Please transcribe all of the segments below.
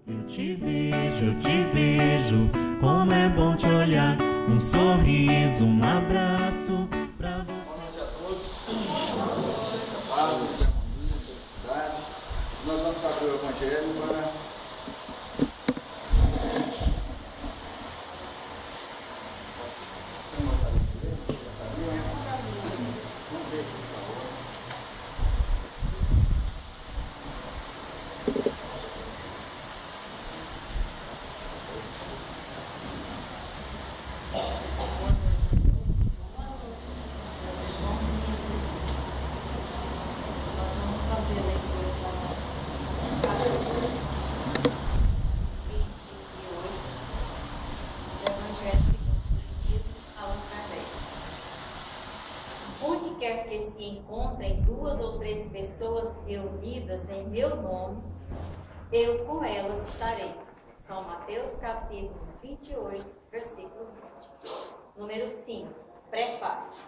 Eu te vejo, como é bom te olhar, um sorriso, um abraço pra você. Boa noite a todos. Nós vamos abrir o Evangelho para quer que se encontrem 2 ou 3 pessoas reunidas em meu nome, eu com elas estarei. São Mateus capítulo 28, versículo 20. Número 5, prefácio.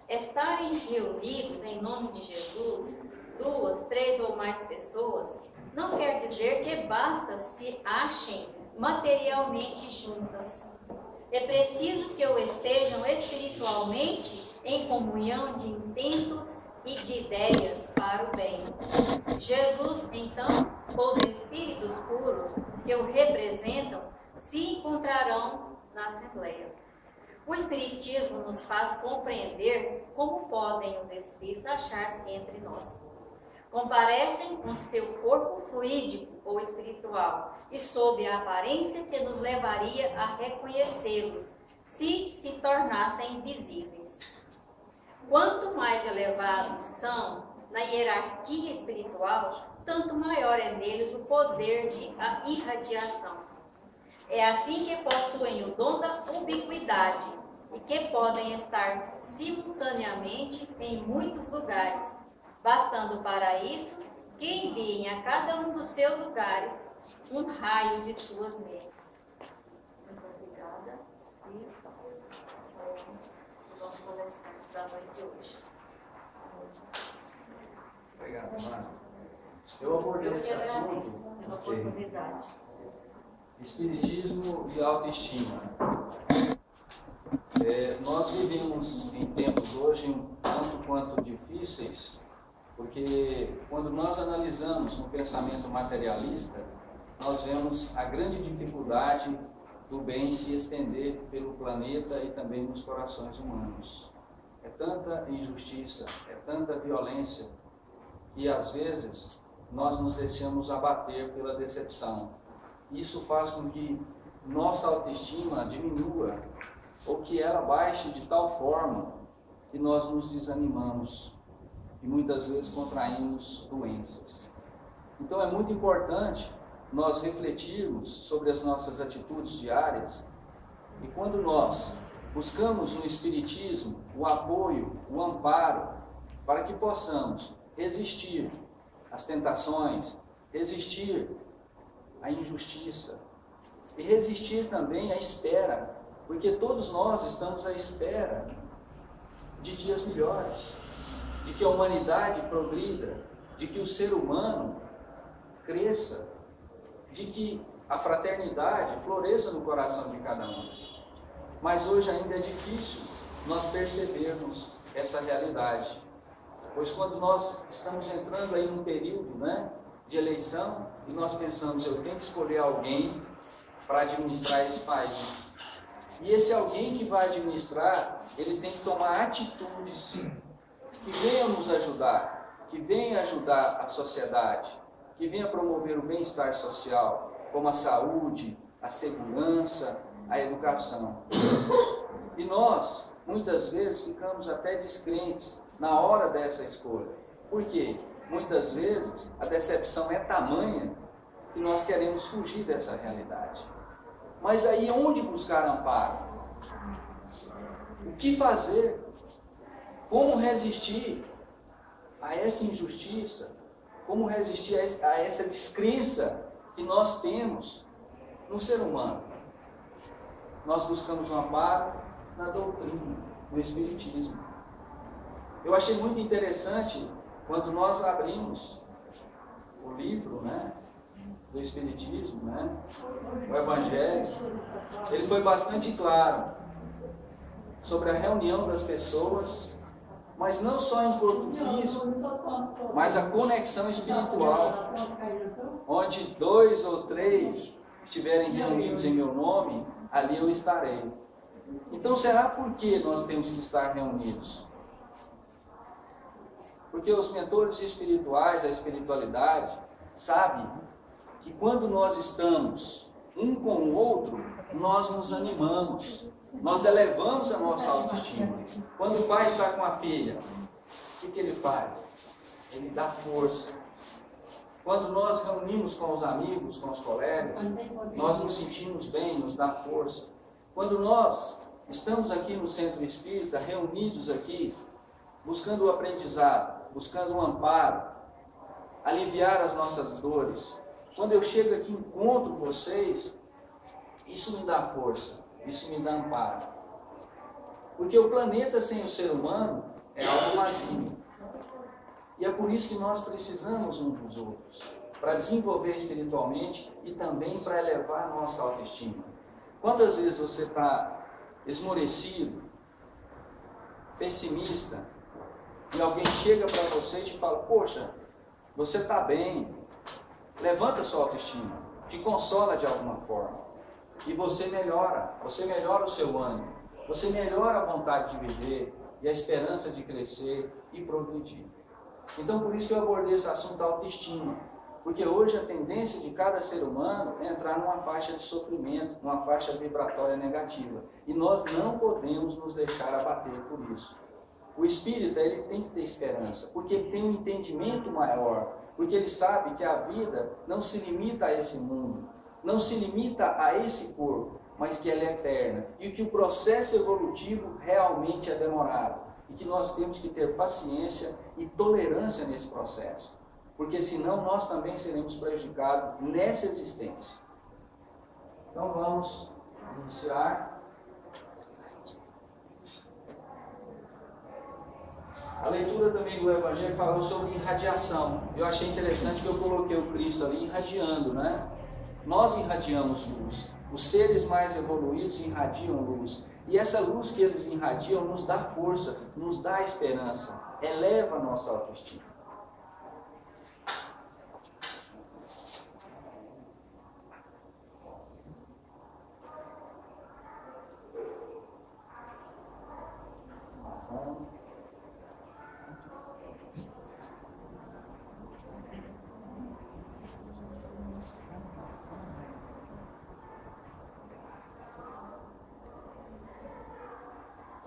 Estarem reunidos em nome de Jesus, 2, 3 ou mais pessoas, não quer dizer que basta se achem materialmente juntas. É preciso que o estejam espiritualmente em comunhão de intentos e de ideias para o bem. Jesus, então, os espíritos puros que o representam se encontrarão na Assembleia. O Espiritismo nos faz compreender como podem os espíritos achar-se entre nós. Comparecem com seu corpo fluídico ou espiritual e sob a aparência que nos levaria a reconhecê-los se tornassem visíveis. Quanto mais elevados são na hierarquia espiritual, tanto maior é neles o poder de irradiação. É assim que possuem o dom da ubiquidade e que podem estar simultaneamente em muitos lugares, bastando para isso que enviem a cada um dos seus lugares um raio de suas mentes. Muito obrigada. E nosso palestrante da noite de hoje. Obrigado, Márcio. Eu abordei esse assunto. Pela oportunidade. Espiritismo e autoestima. Nós vivemos em tempos hoje um tanto quanto difíceis, porque quando nós analisamos no pensamento materialista, nós vemos a grande dificuldade do bem se estender pelo planeta e também nos corações humanos. É tanta injustiça, é tanta violência, que às vezes nós nos deixamos abater pela decepção. Isso faz com que nossa autoestima diminua, ou que ela baixe de tal forma que nós nos desanimamos e muitas vezes contraímos doenças. Então é muito importante nós refletirmos sobre as nossas atitudes diárias, e quando nós buscamos no Espiritismo o apoio, o amparo, para que possamos resistir às tentações, resistir à injustiça e resistir também à espera, porque todos nós estamos à espera de dias melhores, de que a humanidade progrida, de que o ser humano cresça, de que a fraternidade floresça no coração de cada um. Mas hoje ainda é difícil nós percebermos essa realidade, pois quando nós estamos entrando aí num período, de eleição, e nós pensamos, eu tenho que escolher alguém para administrar esse país. E esse alguém que vai administrar, ele tem que tomar atitudes que venham nos ajudar, que venham ajudar a sociedade, que venha promover o bem-estar social, como a saúde, a segurança, a educação. E nós, muitas vezes, ficamos até descrentes na hora dessa escolha. Por quê? Muitas vezes a decepção é tamanha que nós queremos fugir dessa realidade. Mas aí onde buscar amparo? O que fazer? Como resistir a essa injustiça? Como resistir a essa descrença que nós temos no ser humano? Nós buscamos um amparo na doutrina, no Espiritismo. Eu achei muito interessante quando nós abrimos o livro, do Espiritismo, né? O Evangelho, ele foi bastante claro sobre a reunião das pessoas, mas não só em corpo físico, mas a conexão espiritual, onde 2 ou 3 estiverem reunidos em meu nome, ali eu estarei. Então, será por que nós temos que estar reunidos? Porque os mentores espirituais, a espiritualidade, sabem que quando nós estamos um com o outro, nós nos animamos, nós elevamos a nossa autoestima. Quando o pai está com a filha, o que ele faz? Ele dá força. Quando nós reunimos com os amigos, com os colegas, nós nos sentimos bem, nos dá força. Quando nós estamos aqui no Centro Espírita, reunidos aqui, buscando o aprendizado, buscando o amparo, aliviar as nossas dores, quando eu chego aqui e encontro vocês, isso me dá força, isso me dá amparo. Porque o planeta sem o ser humano é algo vazio. E é por isso que nós precisamos uns dos outros, para desenvolver espiritualmente e também para elevar a nossa autoestima. Quantas vezes você está esmorecido, pessimista, e alguém chega para você e te fala, poxa, você está bem, levanta a sua autoestima, te consola de alguma forma, e você melhora o seu ânimo, você melhora a vontade de viver e a esperança de crescer e progredir. Então, por isso que eu abordei esse assunto da autoestima, porque hoje a tendência de cada ser humano é entrar numa faixa de sofrimento, numa faixa vibratória negativa, e nós não podemos nos deixar abater por isso. O espírita, ele tem que ter esperança, porque ele tem um entendimento maior, porque ele sabe que a vida não se limita a esse mundo, não se limita a esse corpo, mas que ela é eterna, e que o processo evolutivo realmente é demorado, e que nós temos que ter paciência e tolerância nesse processo, porque senão nós também seremos prejudicados nessa existência. Então vamos iniciar. A leitura também do Evangelho falou sobre irradiação. Eu achei interessante que eu coloquei o Cristo ali irradiando, né? Nós irradiamos luz. Os seres mais evoluídos irradiam luz. E essa luz que eles irradiam nos dá força, nos dá esperança, eleva a nossa autoestima.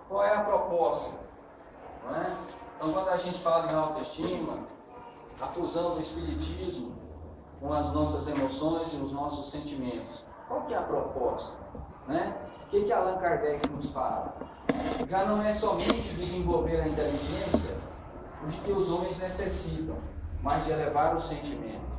Qual é a proposta? Não é? Então, quando a gente fala em autoestima, a fusão do espiritismo com as nossas emoções e os nossos sentimentos, qual que é a proposta? Né? O que Allan Kardec nos fala? Já não é somente desenvolver a inteligência de que os homens necessitam, mas de elevar o sentimento.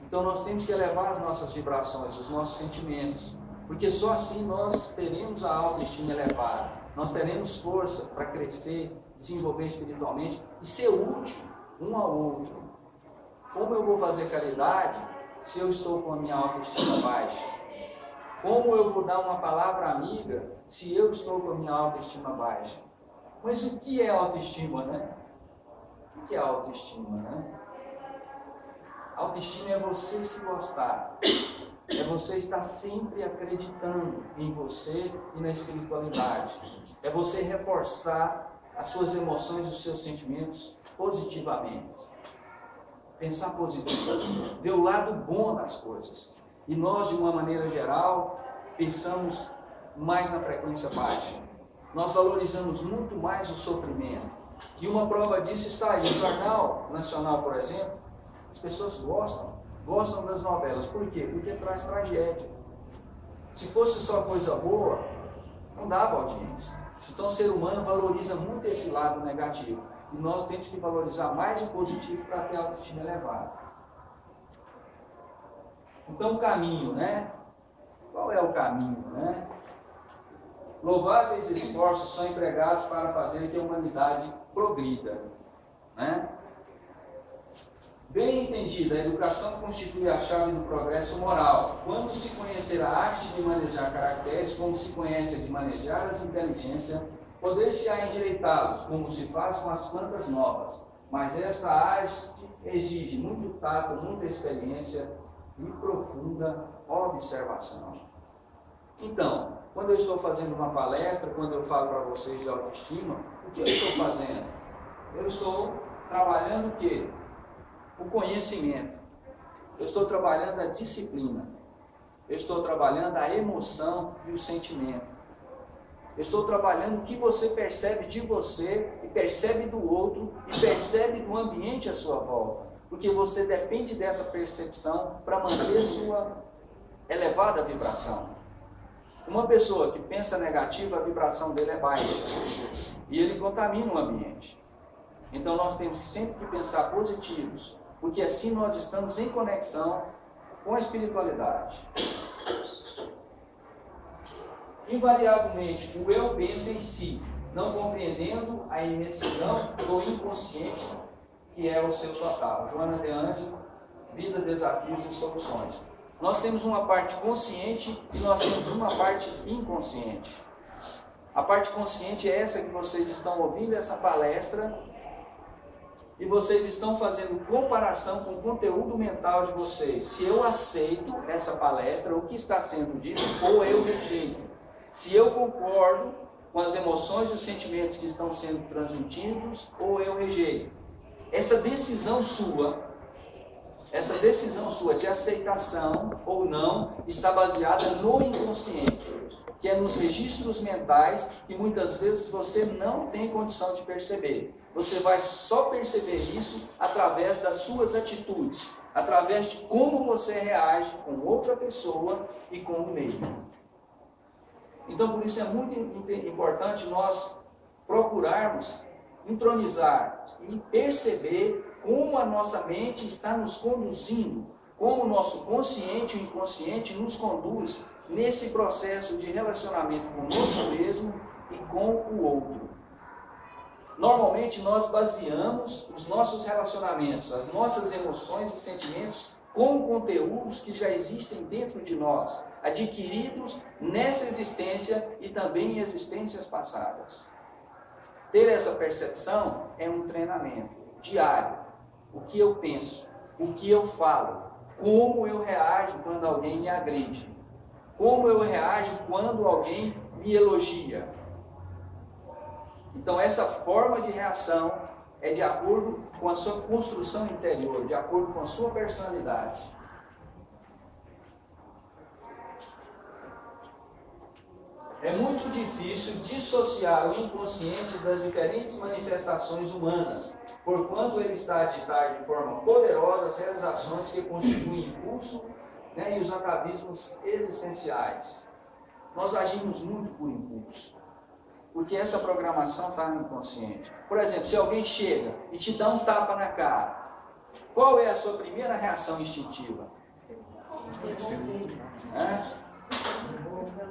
Então, nós temos que elevar as nossas vibrações, os nossos sentimentos, porque só assim nós teremos a autoestima elevada, nós teremos força para crescer, desenvolver espiritualmente e ser útil um ao outro. Como eu vou fazer caridade se eu estou com a minha autoestima baixa? Como eu vou dar uma palavra amiga se eu estou com a minha autoestima baixa? Mas o que é autoestima, né? O que é autoestima, né? Autoestima é você se gostar. É você estar sempre acreditando em você e na espiritualidade. É você reforçar as suas emoções e os seus sentimentos positivamente. Pensar positivo. Ver o lado bom das coisas. E nós, de uma maneira geral, pensamos mais na frequência baixa. Nós valorizamos muito mais o sofrimento. E uma prova disso está aí. No Jornal Nacional, por exemplo, as pessoas gostam das novelas. Por quê? Porque traz tragédia. Se fosse só coisa boa, não dava audiência. Então o ser humano valoriza muito esse lado negativo. E nós temos que valorizar mais o positivo para ter a autoestima elevada. Então o caminho, né? Qual é o caminho, né? Louváveis esforços são empregados para fazer que a humanidade progrida, né? Bem entendida, a educação constitui a chave do progresso moral. Quando se conhecer a arte de manejar caracteres, como se conhece a de manejar as inteligências, poder-se-á endireitá-los, como se faz com as plantas novas. Mas esta arte exige muito tato, muita experiência e profunda observação. Então, quando eu estou fazendo uma palestra, quando eu falo para vocês de autoestima, o que eu estou fazendo? Eu estou trabalhando o quê? O conhecimento. Eu estou trabalhando a disciplina. Eu estou trabalhando a emoção e o sentimento. Eu estou trabalhando o que você percebe de você e percebe do outro e percebe do ambiente à sua volta. Porque você depende dessa percepção para manter sua elevada vibração. Uma pessoa que pensa negativa, a vibração dele é baixa. E ele contamina o ambiente. Então nós temos sempre que pensar positivos. Porque assim nós estamos em conexão com a espiritualidade. Invariavelmente, o eu pensa em si, não compreendendo a imensidão do inconsciente, que é o seu total. Joana de Ângeles, Vida, Desafios e Soluções. Nós temos uma parte consciente e nós temos uma parte inconsciente. A parte consciente é essa que vocês estão ouvindo essa palestra e vocês estão fazendo comparação com o conteúdo mental de vocês. Se eu aceito essa palestra, o que está sendo dito, ou eu rejeito. Se eu concordo com as emoções e os sentimentos que estão sendo transmitidos, ou eu rejeito. Essa decisão sua de aceitação ou não, está baseada no inconsciente, que é nos registros mentais que muitas vezes você não tem condição de perceber. Você vai só perceber isso através das suas atitudes, através de como você reage com outra pessoa e com o meio. Então, por isso é muito importante nós procurarmos entronizar e perceber como a nossa mente está nos conduzindo, como o nosso consciente e inconsciente nos conduz nesse processo de relacionamento conosco mesmo e com o outro. Normalmente nós baseamos os nossos relacionamentos, as nossas emoções e sentimentos com conteúdos que já existem dentro de nós, adquiridos nessa existência e também em existências passadas. Ter essa percepção é um treinamento diário. O que eu penso, o que eu falo, como eu reajo quando alguém me agride, como eu reajo quando alguém me elogia. Então essa forma de reação é de acordo com a sua construção interior, de acordo com a sua personalidade. É muito difícil dissociar o inconsciente das diferentes manifestações humanas, porquanto ele está a ditar de forma poderosa as realizações que constituem impulso, e os atavismos existenciais. Nós agimos muito por impulso, porque essa programação está no inconsciente. Por exemplo, se alguém chega e te dá um tapa na cara, qual é a sua primeira reação instintiva?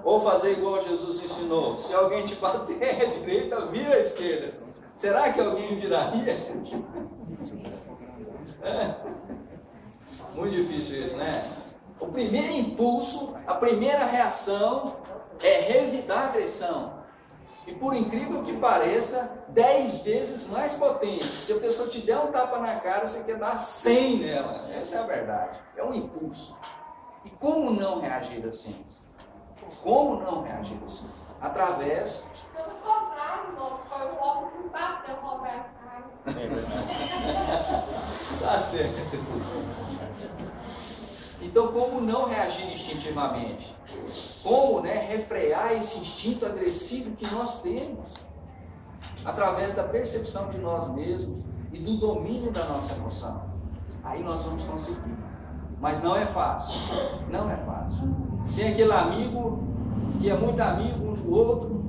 Ou fazer igual Jesus ensinou, se alguém te bater à direita, vira à esquerda. Será que alguém viraria? Muito difícil isso, né? O primeiro impulso, a primeira reação é revidar a agressão. E por incrível que pareça, 10 vezes mais potente. Se a pessoa te der um tapa na cara, você quer dar 100 nela. Essa é a verdade. É um impulso. E como não reagir assim? Como não reagir assim? Através... Pelo contrário, moço, foi o homem que bateu o Roberto Carlos. Tá certo. Então, como não reagir instintivamente? Como refrear esse instinto agressivo que nós temos? Através da percepção de nós mesmos e do domínio da nossa emoção. Aí nós vamos conseguir. Mas não é fácil. Não é fácil. Tem aquele amigo que é muito amigo um do outro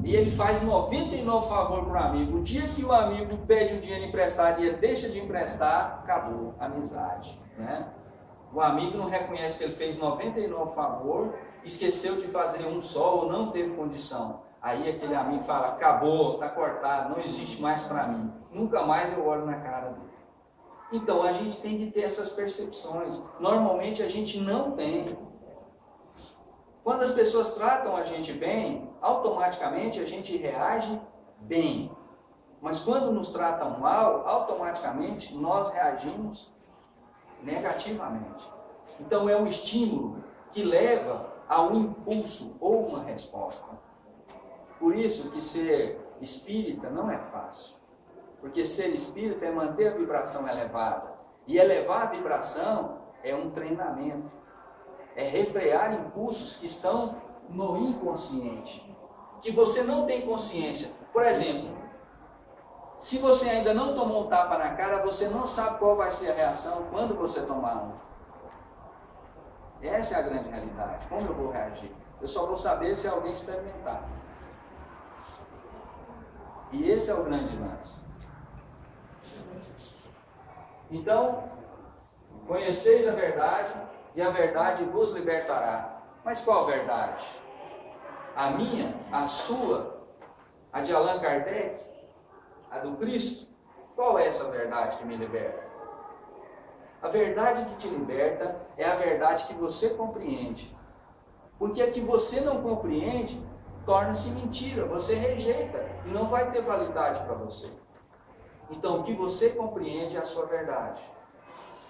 e ele faz 99 favor para o amigo. O dia que o amigo pede o dinheiro emprestado e ele deixa de emprestar, acabou a amizade, né? O amigo não reconhece que ele fez 99 favor, esqueceu de fazer um só ou não teve condição. Aí aquele amigo fala, acabou, está cortado, não existe mais para mim. Nunca mais eu olho na cara dele. Então a gente tem que ter essas percepções. Normalmente a gente não tem. Quando as pessoas tratam a gente bem, automaticamente a gente reage bem. Mas quando nos tratam mal, automaticamente nós reagimos negativamente. Então é um estímulo que leva a um impulso ou uma resposta. Por isso que ser espírita não é fácil. Porque ser espírita é manter a vibração elevada. E elevar a vibração é um treinamento. É refrear impulsos que estão no inconsciente. Que você não tem consciência. Por exemplo, se você ainda não tomou um tapa na cara, você não sabe qual vai ser a reação quando você tomar um. Essa é a grande realidade. Como eu vou reagir? Eu só vou saber se alguém experimentar. E esse é o grande lance. Então, conheceis a verdade e a verdade vos libertará. Mas qual verdade? A minha, a sua, a de Allan Kardec, a do Cristo? Qual é essa verdade que me liberta? A verdade que te liberta é a verdade que você compreende. Porque a que você não compreende torna-se mentira, você rejeita e não vai ter validade para você. Então, o que você compreende é a sua verdade.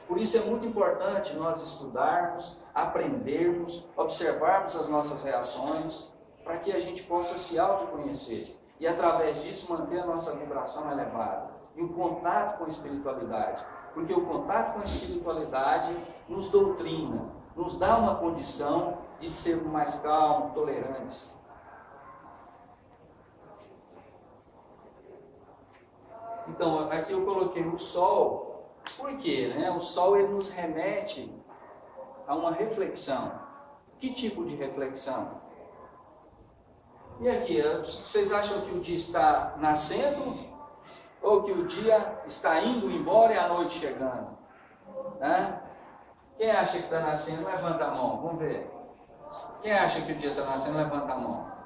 Por isso é muito importante nós estudarmos, aprendermos, observarmos as nossas reações, para que a gente possa se autoconhecer e, através disso, manter a nossa vibração elevada e o contato com a espiritualidade. Porque o contato com a espiritualidade nos doutrina, nos dá uma condição de sermos mais calmos, tolerantes. Então, aqui eu coloquei o sol. Por quê? O sol ele nos remete a uma reflexão. Que tipo de reflexão? E aqui, vocês acham que o dia está nascendo ou que o dia está indo embora e a noite chegando? Quem acha que está nascendo, levanta a mão. Vamos ver. Quem acha que o dia está nascendo, levanta a mão.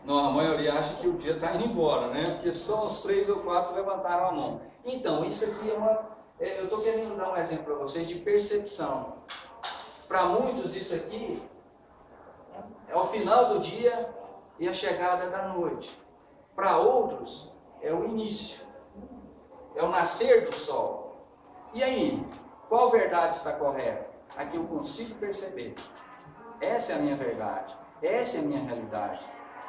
Não, a maioria acha que o dia está indo embora, né? Porque só uns 3 ou 4 levantaram a mão. Então, isso aqui eu estou querendo dar um exemplo para vocês de percepção. Para muitos, isso aqui é o final do dia e a chegada da noite. Para outros, é o início. É o nascer do sol. E aí, qual verdade está correta? A que eu consigo perceber. Essa é a minha verdade. Essa é a minha realidade.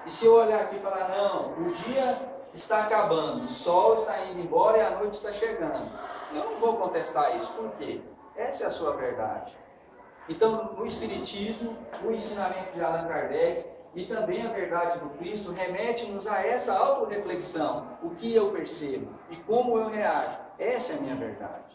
E se eu olhar aqui e falar, não, o dia está acabando, o sol está indo embora e a noite está chegando. Eu não vou contestar isso. Por quê? Essa é a sua verdade. Então, no Espiritismo, o ensinamento de Allan Kardec e também a verdade do Cristo remete-nos a essa autorreflexão. O que eu percebo e como eu reajo. Essa é a minha verdade.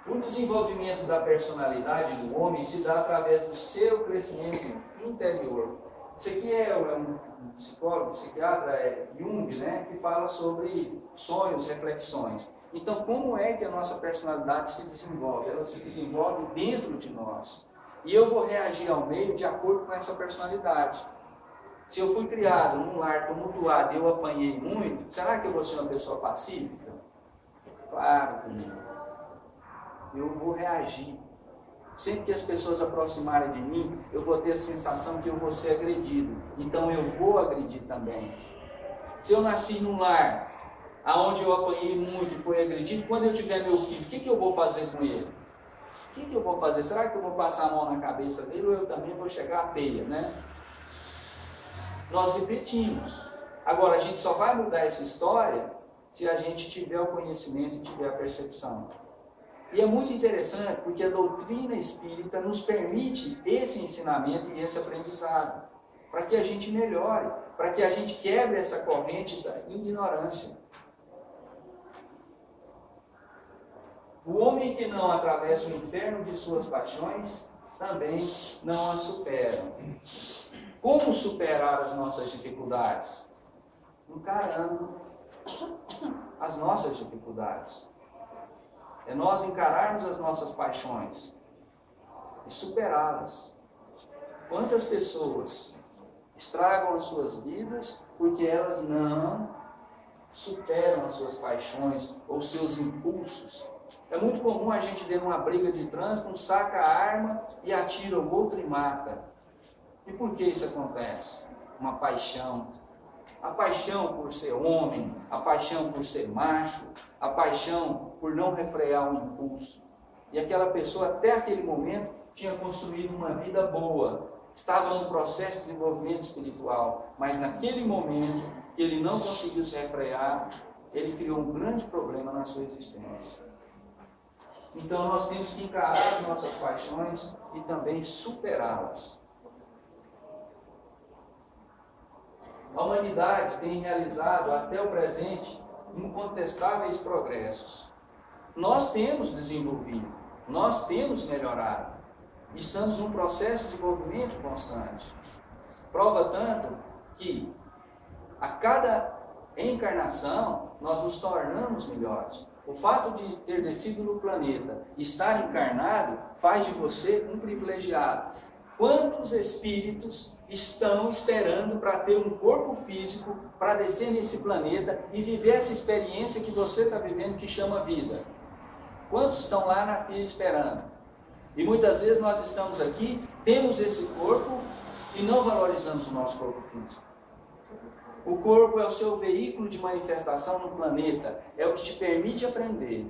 O desenvolvimento da personalidade do homem se dá através do seu crescimento interior. Isso aqui é um psicólogo, psiquiatra, Jung, que fala sobre sonhos, reflexões. Então, como é que a nossa personalidade se desenvolve? Ela se desenvolve dentro de nós. E eu vou reagir ao meio de acordo com essa personalidade. Se eu fui criado num lar tumultuado e eu apanhei muito, será que eu vou ser uma pessoa pacífica? Claro que não. Eu vou reagir. Sempre que as pessoas aproximarem de mim, eu vou ter a sensação que eu vou ser agredido. Então eu vou agredir também. Se eu nasci num lar onde eu apanhei muito e fui agredido, quando eu tiver meu filho, o que eu vou fazer com ele? O que eu vou fazer? Será que eu vou passar a mão na cabeça dele ou eu também vou chegar a peia, Nós repetimos. Agora, a gente só vai mudar essa história se a gente tiver o conhecimento e tiver a percepção. E é muito interessante porque a doutrina espírita nos permite esse ensinamento e esse aprendizado, para que a gente melhore, para que a gente quebre essa corrente da ignorância. O homem que não atravessa o inferno de suas paixões, também não as supera. Como superar as nossas dificuldades? Encarando as nossas dificuldades. É nós encararmos as nossas paixões e superá-las. Quantas pessoas estragam as suas vidas porque elas não superam as suas paixões ou seus impulsos. É muito comum a gente ver numa briga de trânsito, um saca a arma e atira o outro e mata. E por que isso acontece? Uma paixão. A paixão por ser homem, a paixão por ser macho, a paixão por não refrear o impulso. E aquela pessoa, até aquele momento, tinha construído uma vida boa, estava num processo de desenvolvimento espiritual, mas naquele momento que ele não conseguiu se refrear, ele criou um grande problema na sua existência. Então nós temos que encarar as nossas paixões e também superá-las. A humanidade tem realizado até o presente incontestáveis progressos. Nós temos desenvolvido, nós temos melhorado. Estamos num processo de desenvolvimento constante. Prova tanto que a cada encarnação nós nos tornamos melhores. O fato de ter descido no planeta e estar encarnado faz de você um privilegiado. Quantos espíritos estão esperando para ter um corpo físico, para descer nesse planeta e viver essa experiência que você está vivendo, que chama vida? Quantos estão lá na fila esperando? E muitas vezes nós estamos aqui, temos esse corpo e não valorizamos o nosso corpo físico. O corpo é o seu veículo de manifestação no planeta, é o que te permite aprender.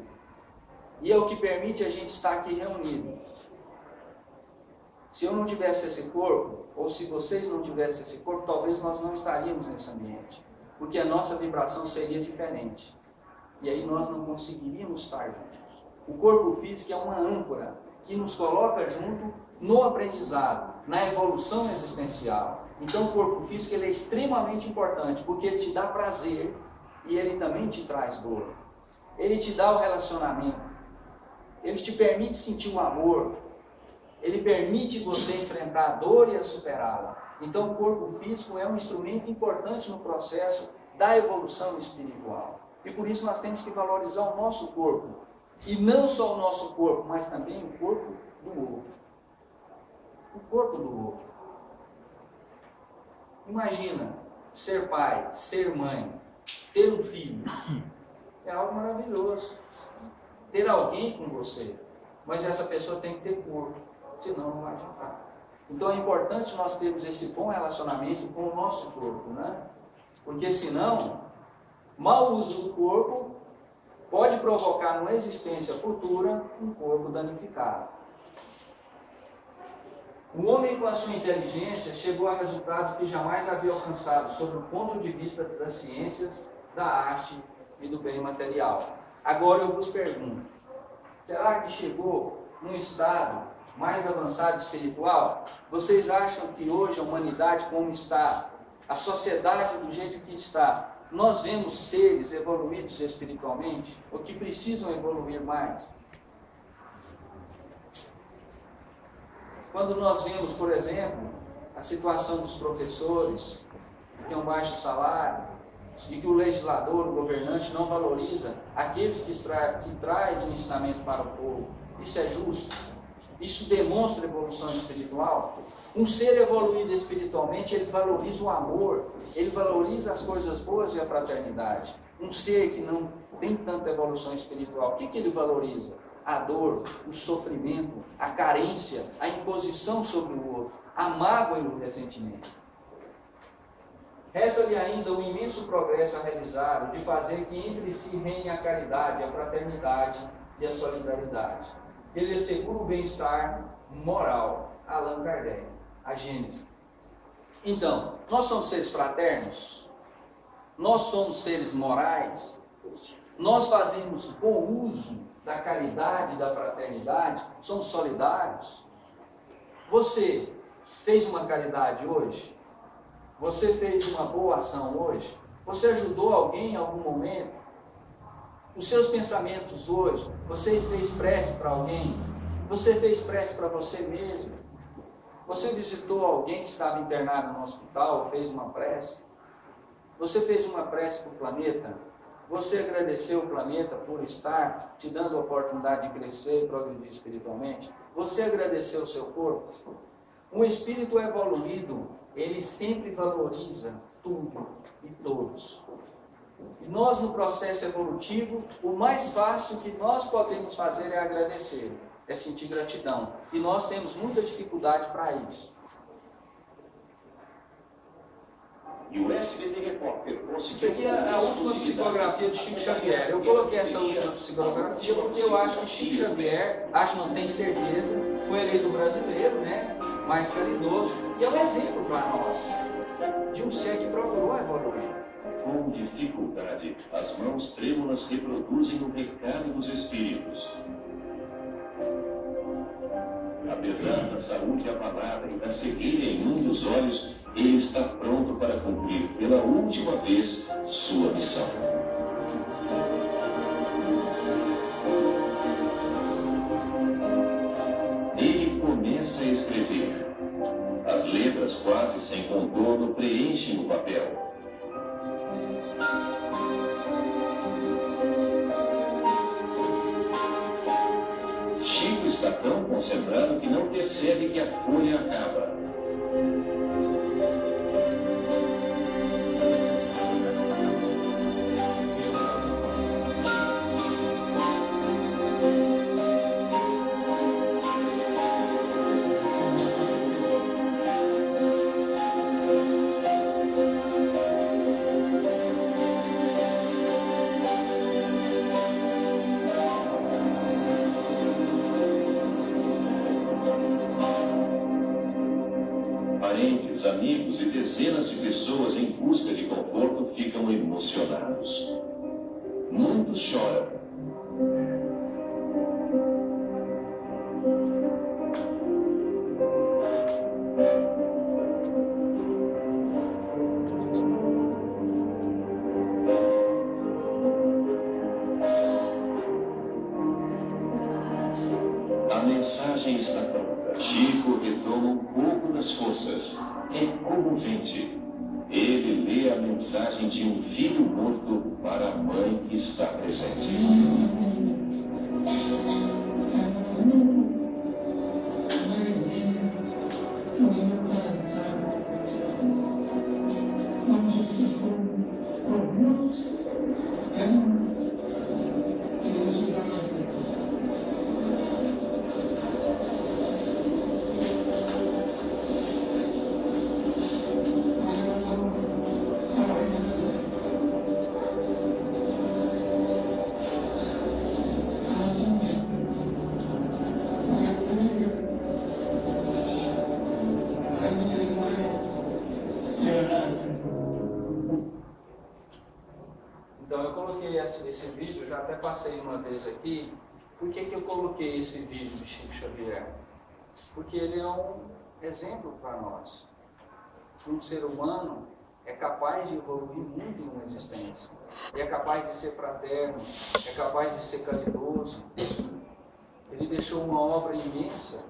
E é o que permite a gente estar aqui reunido. Se eu não tivesse esse corpo, ou se vocês não tivessem esse corpo, talvez nós não estaríamos nesse ambiente. Porque a nossa vibração seria diferente. E aí nós não conseguiríamos estar juntos. O corpo físico é uma âncora que nos coloca junto no aprendizado, na evolução existencial. Então o corpo físico ele é extremamente importante, porque ele te dá prazer e ele também te traz dor. Ele te dá o relacionamento, ele te permite sentir o amor, ele permite você enfrentar a dor e a superá-la. Então o corpo físico é um instrumento importante no processo da evolução espiritual. E por isso nós temos que valorizar o nosso corpo. E não só o nosso corpo, mas também o corpo do outro. O corpo do outro. Imagina ser pai, ser mãe, ter um filho. É algo maravilhoso. Ter alguém com você. Mas essa pessoa tem que ter corpo, senão não vai adiantar. Então é importante nós termos esse bom relacionamento com o nosso corpo, né? Porque senão, mau uso do corpo pode provocar numa existência futura um corpo danificado. O homem, com a sua inteligência, chegou a resultado que jamais havia alcançado sob o ponto de vista das ciências, da arte e do bem material. Agora eu vos pergunto, será que chegou num estado mais avançado espiritual? Vocês acham que hoje a humanidade como está, a sociedade do jeito que está, nós vemos seres evoluídos espiritualmente, ou que precisam evoluir mais? Quando nós vemos, por exemplo, a situação dos professores, que têm um baixo salário, e que o legislador, o governante, não valoriza aqueles que trazem o ensinamento para o povo, isso é justo? Isso demonstra evolução espiritual? Um ser evoluído espiritualmente, ele valoriza o amor, ele valoriza as coisas boas e a fraternidade. Um ser que não tem tanta evolução espiritual, o que ele valoriza? A dor, o sofrimento, a carência, a imposição sobre o outro, a mágoa e o ressentimento. Resta-lhe ainda o imenso progresso a realizar, de fazer que entre si reine a caridade, a fraternidade e a solidariedade. Ele assegura o bem-estar moral. Allan Kardec, a Gênese. Então, nós somos seres fraternos? Nós somos seres morais? Nós fazemos bom uso da caridade, da fraternidade? Somos solidários? Você fez uma caridade hoje? Você fez uma boa ação hoje? Você ajudou alguém em algum momento? Os seus pensamentos hoje, você fez prece para alguém? Você fez prece para você mesmo? Você visitou alguém que estava internado no hospital, fez uma prece? Você fez uma prece para o planeta? Você agradeceu o planeta por estar te dando a oportunidade de crescer e progredir espiritualmente? Você agradeceu o seu corpo? Um espírito evoluído, ele sempre valoriza tudo e todos. Nós, no processo evolutivo, o mais fácil que nós podemos fazer é agradecer, é sentir gratidão. E nós temos muita dificuldade para isso. E o SBT Repórter Isso aqui é a última psicografia de Chico Xavier. Eu coloquei essa última psicografia porque eu acho que Chico Xavier, não tenho certeza, foi eleito brasileiro, né? Mais caridoso. E é um exemplo para nós de um ser que procurou evoluir. Com dificuldade, as mãos trêmulas reproduzem o recado dos espíritos. Apesar da saúde abalada e da cegueira em um dos olhos, ele está pronto para cumprir pela última vez sua missão. Ele começa a escrever. As letras quase sem contorno preenchem o papel. Chico está tão concentrado que não percebe que a folha acaba. Parentes, amigos e dezenas de pessoas em busca de conforto ficam emocionados. Muitos choram. A mensagem está pronta. Chico retoma um pouco das forças. É comovente. Ele lê a mensagem de um filho morto para a mãe que está presente. Então eu coloquei esse vídeo, eu já até passei uma vez aqui. Por que eu coloquei esse vídeo de Chico Xavier? Porque ele é um exemplo para nós. Um ser humano é capaz de evoluir muito em uma existência. Ele é capaz de ser fraterno, é capaz de ser caridoso. Ele deixou uma obra imensa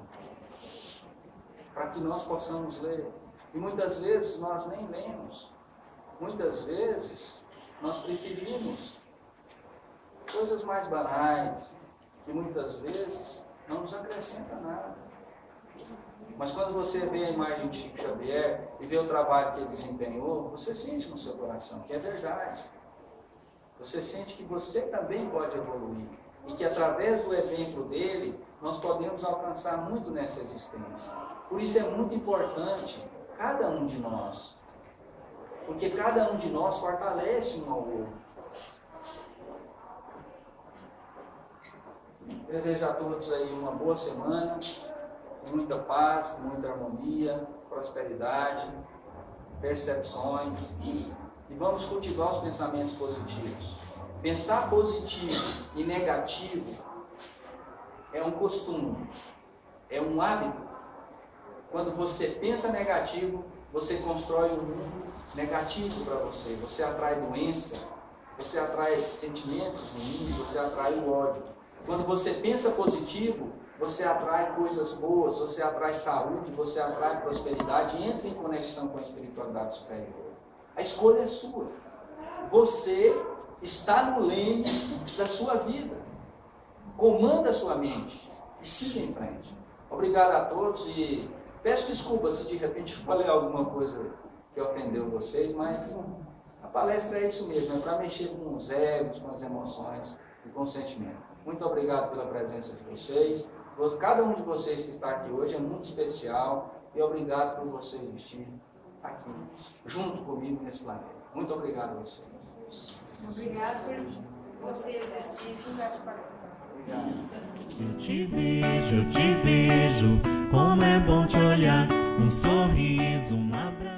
para que nós possamos ler. E muitas vezes nós nem lemos. Muitas vezes nós preferimos coisas mais banais, que muitas vezes não nos acrescenta nada. Mas quando você vê a imagem de Chico Xavier e vê o trabalho que ele desempenhou, você sente no seu coração que é verdade. Você sente que você também pode evoluir. E que através do exemplo dele, nós podemos alcançar muito nessa existência. Por isso é muito importante, cada um de nós. Porque cada um de nós fortalece um ao outro. Desejo a todos aí uma boa semana, com muita paz, com muita harmonia, prosperidade, percepções. E vamos cultivar os pensamentos positivos. Pensar positivo e negativo é um costume, é um hábito. Quando você pensa negativo, você constrói um mundo negativo para você. Você atrai doença, você atrai sentimentos ruins, você atrai o ódio. Quando você pensa positivo, você atrai coisas boas, você atrai saúde, você atrai prosperidade, entra em conexão com a espiritualidade superior. A escolha é sua. Você está no leme da sua vida. Comanda a sua mente e siga em frente. Obrigado a todos e peço desculpas se de repente eu falei alguma coisa que ofendeu vocês, mas a palestra é isso mesmo, é para mexer com os egos, com as emoções e com o sentimento. Muito obrigado pela presença de vocês. Cada um de vocês que está aqui hoje é muito especial e obrigado por vocês estarem aqui, junto comigo nesse planeta. Muito obrigado a vocês. Obrigado por você existir nessa partida. Eu te vejo, como é bom te olhar. Um sorriso, um abraço.